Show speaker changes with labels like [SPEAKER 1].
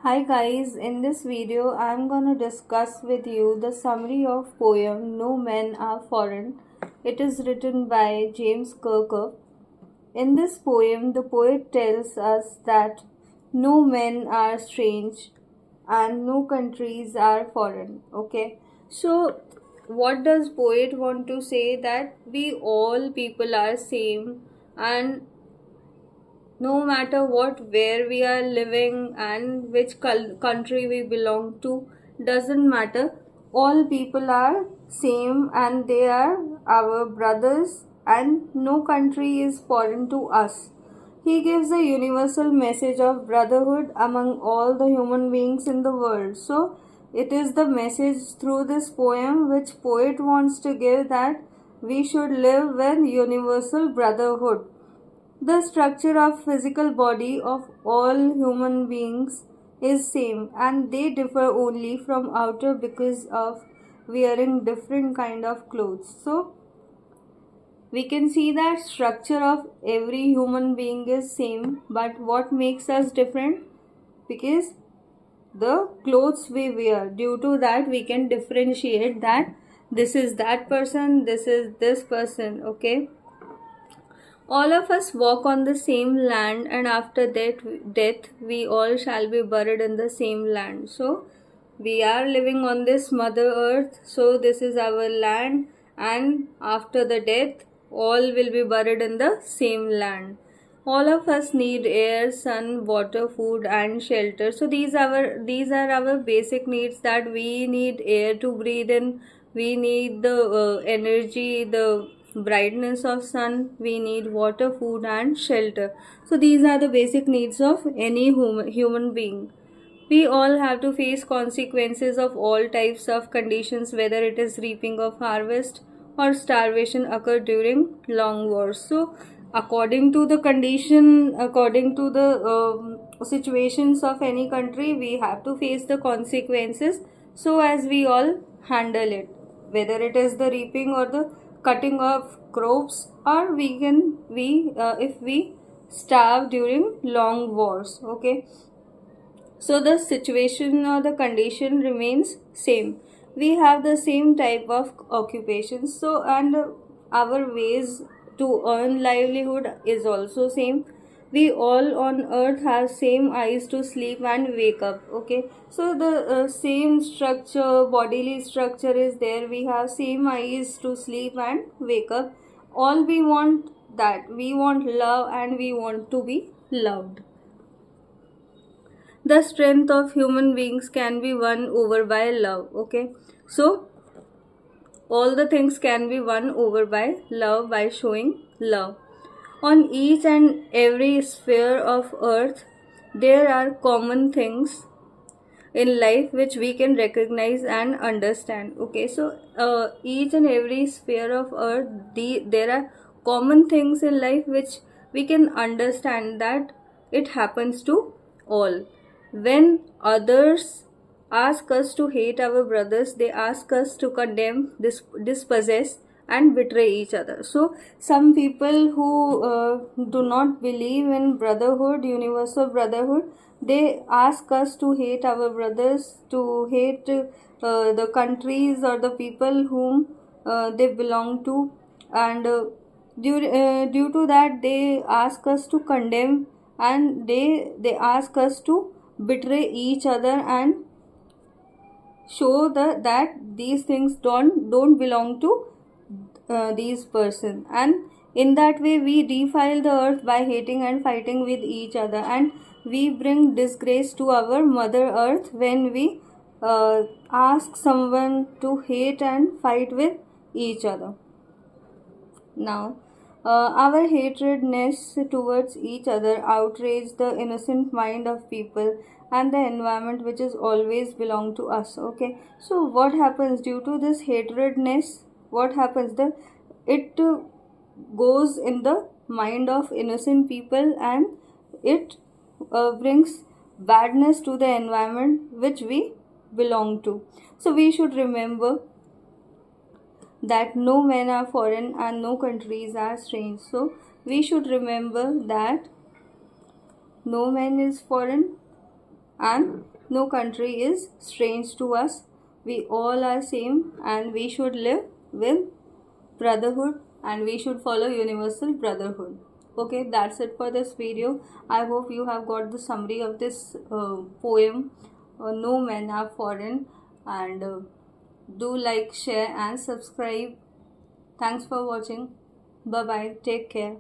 [SPEAKER 1] Hi guys, in this video I'm gonna discuss with you the summary of poem No Men Are Foreign. It is written by James Kirkup. In this poem, the poet tells us that no men are strange and no countries are foreign. Okay, so what does poet want to say? That we all people are same, and no matter what, where we are living and which country we belong to, doesn't matter. All people are same and they are our brothers, and no country is foreign to us. He gives a universal message of brotherhood among all the human beings in the world. So it is the message through this poem which poet wants to give, that we should live with universal brotherhood. The structure of physical body of all human beings is same, and they differ only from outer because of wearing different kind of clothes. So we can see that structure of every human being is same, but what makes us different? Because the clothes we wear. Due to that we can differentiate that this is that person, this is this person. Okay, all of us walk on the same land, and after death, we all shall be buried in the same land. So, we are living on this Mother Earth, so this is our land, and after the death, all will be buried in the same land. All of us need air, sun, water, food, and shelter. So these are our basic needs, that we need air to breathe in, we need the energy, the brightness of sun, we need water, food, and shelter. So these are the basic needs of any human being. We all have to face consequences of all types of conditions, whether it is reaping of harvest or starvation occur during long wars. So, according to the condition, according to the situations of any country, we have to face the consequences. So, as we all handle it, whether it is the reaping or the cutting of crops, or we if we starve during long wars. Okay, so the situation or the condition remains same. We have the same type of occupations, so and our ways to earn livelihood is also same. We all on earth have same eyes to sleep and wake up. Okay, so the same structure, bodily structure is there. We have same eyes to sleep and wake up. All we want, that we want love and we want to be loved. The strength of human beings can be won over by love. Okay, so all the things can be won over by love, by showing love. On each and every sphere of earth, there are common things in life which we can recognize and understand. Okay, so each and every sphere of earth, there are common things in life which we can understand, that it happens to all. When others ask us to hate our brothers, they ask us to condemn, dispossess, and betray each other. So some people who do not believe in brotherhood, universal brotherhood, they ask us to hate our brothers, to hate the countries or the people whom they belong to, and due to that they ask us to condemn, and they ask us to betray each other and show that these things don't belong to these person. And in that way we defile the earth by hating and fighting with each other, and we bring disgrace to our Mother Earth when we ask someone to hate and fight with each other. Now, our hatredness towards each other outrage the innocent mind of people and the environment which is always belong to us. Okay, so what happens due to this hatredness? What happens? It goes in the mind of innocent people, and it brings badness to the environment which we belong to. So we should remember that no men are foreign and no countries are strange. So we should remember that no man is foreign and no country is strange to us. We all are same and we should live with brotherhood and we should follow universal brotherhood. Okay, that's it for this video. I hope you have got the summary of this poem, No Men Are Foreign, and do like, share and subscribe. Thanks for watching. Bye bye, take care.